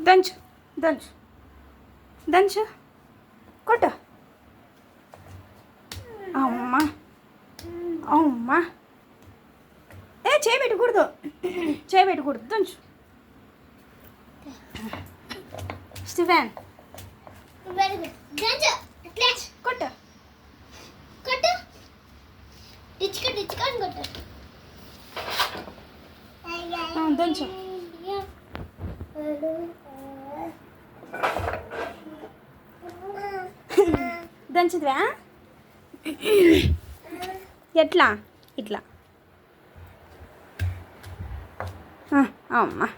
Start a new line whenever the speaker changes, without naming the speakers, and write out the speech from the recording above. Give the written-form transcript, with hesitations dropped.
దంచు దంచు దంచు కొట్టు. అమ్మా అమ్మా చేయబెట్టకూడదు, చేయబెట్టకూడదు. దంచు స్టీఫెన్ కొట్టు
కొట్టు కొట్టు.
దంచు దంచుదివా ఎట్లా ఇట్లా అమ్మా